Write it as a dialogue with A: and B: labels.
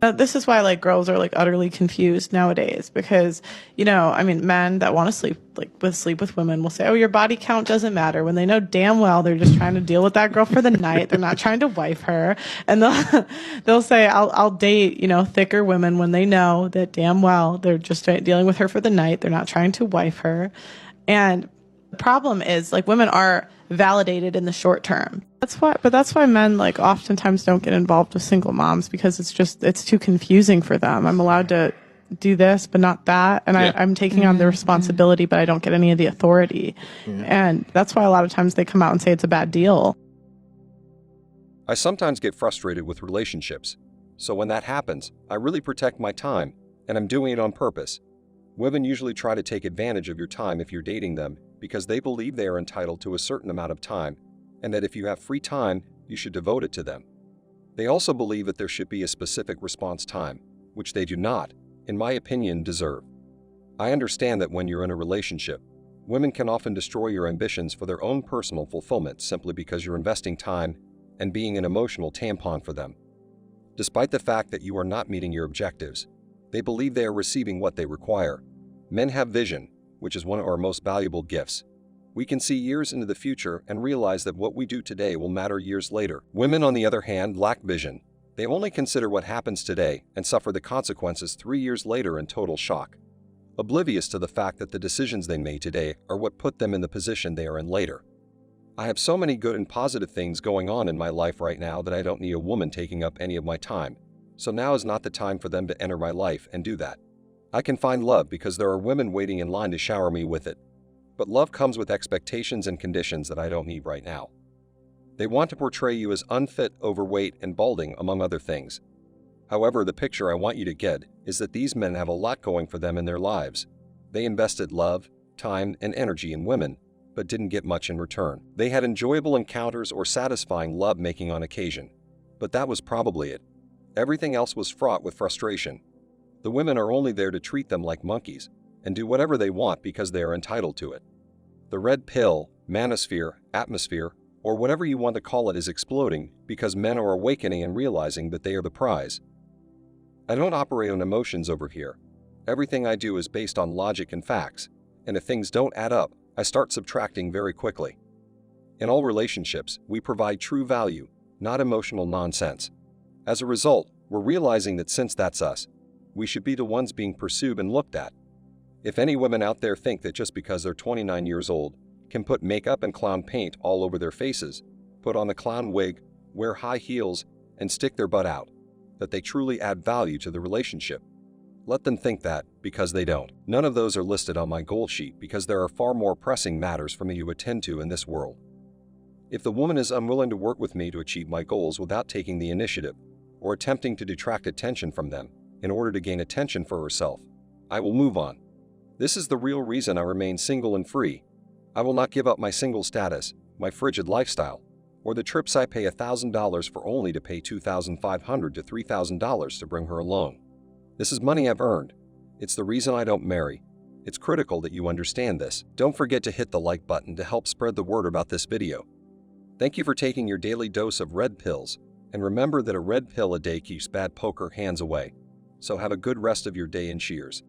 A: This is why like girls are like utterly confused nowadays because, I mean, men that want to sleep with women will say, "Oh, your body count doesn't matter," when they know damn well they're just trying to deal with that girl for the night. They're not trying to wife her, and they'll say, "I'll date thicker women," when they know that damn well they're just dealing with her for the night. They're not trying to wife her, and the problem is like women are validated in the short term. That's why men like oftentimes don't get involved with single moms because it's too confusing for them. I'm allowed to do this, but not that. And I'm taking on the responsibility, but I don't get any of the authority. And that's why a lot of times they come out and say it's a bad deal.
B: I sometimes get frustrated with relationships. So when that happens, I really protect my time, and I'm doing it on purpose. Women usually try to take advantage of your time if you're dating them because they believe they are entitled to a certain amount of time, and that if you have free time, you should devote it to them. They also believe that there should be a specific response time, which they do not, in my opinion, deserve. I understand that when you're in a relationship, women can often destroy your ambitions for their own personal fulfillment simply because you're investing time and being an emotional tampon for them. Despite the fact that you are not meeting your objectives, they believe they are receiving what they require. Men have vision, which is one of our most valuable gifts. We can see years into the future and realize that what we do today will matter years later. Women, on the other hand, lack vision. They only consider what happens today and suffer the consequences 3 years later in total shock, oblivious to the fact that the decisions they made today are what put them in the position they are in later. I have so many good and positive things going on in my life right now that I don't need a woman taking up any of my time. So now is not the time for them to enter my life and do that. I can find love because there are women waiting in line to shower me with it. But love comes with expectations and conditions that I don't need right now. They want to portray you as unfit, overweight, and balding, among other things. However, the picture I want you to get is that these men have a lot going for them in their lives. They invested love, time, and energy in women, but didn't get much in return. They had enjoyable encounters or satisfying love-making on occasion, but that was probably it. Everything else was fraught with frustration. The women are only there to treat them like monkeys and do whatever they want because they are entitled to it. The red pill, manosphere, atmosphere, or whatever you want to call it is exploding because men are awakening and realizing that they are the prize. I don't operate on emotions over here. Everything I do is based on logic and facts, and if things don't add up, I start subtracting very quickly. In all relationships, we provide true value, not emotional nonsense. As a result, we're realizing that since that's us, we should be the ones being pursued and looked at. If any women out there think that just because they're 29 years old, can put makeup and clown paint all over their faces, put on a clown wig, wear high heels, and stick their butt out, that they truly add value to the relationship, let them think that, because they don't. None of those are listed on my goal sheet because there are far more pressing matters for me to attend to in this world. If the woman is unwilling to work with me to achieve my goals without taking the initiative, or attempting to detract attention from them in order to gain attention for herself, I will move on. This is the real reason I remain single and free. I will not give up my single status, my frigid lifestyle, or the trips I pay $1,000 for only to pay $2,500 to $3,000 to bring her along. This is money I've earned. It's the reason I don't marry. It's critical that you understand this. Don't forget to hit the like button to help spread the word about this video. Thank you for taking your daily dose of red pills, and remember that a red pill a day keeps bad poker hands away. So have a good rest of your day and cheers.